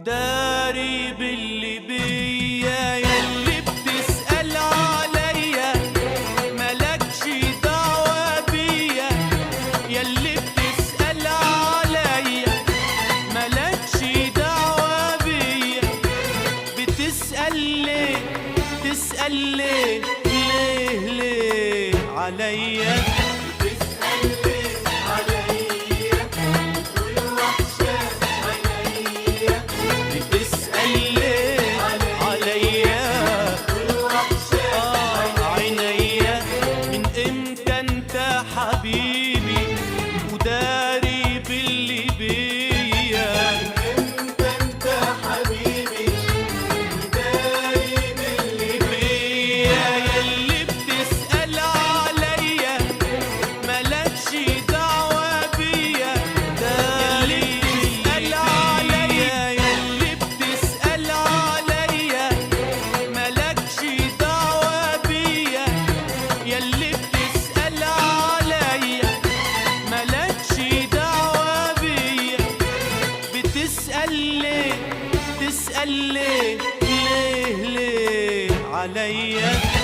وداري باللي بيا ياللي بتسأل عليا مالكش دعوة بيا، ياللي بتسأل عليا مالكش دعوة بيا. بتسأل ليه تسأل ليه ليه عليا؟ حبيبي وداري باللي بيا، انت حبيبي وداري باللي بيا. ياللي بتسأل عليا مالكش دعوة بيا، ياللي بتسأل عليا ياللي بتسأل عليا مالكش دعوة بيا، ياللي بتسأل مالكش دعوة بيا. بتسأل ليه تسأل ليه عليا؟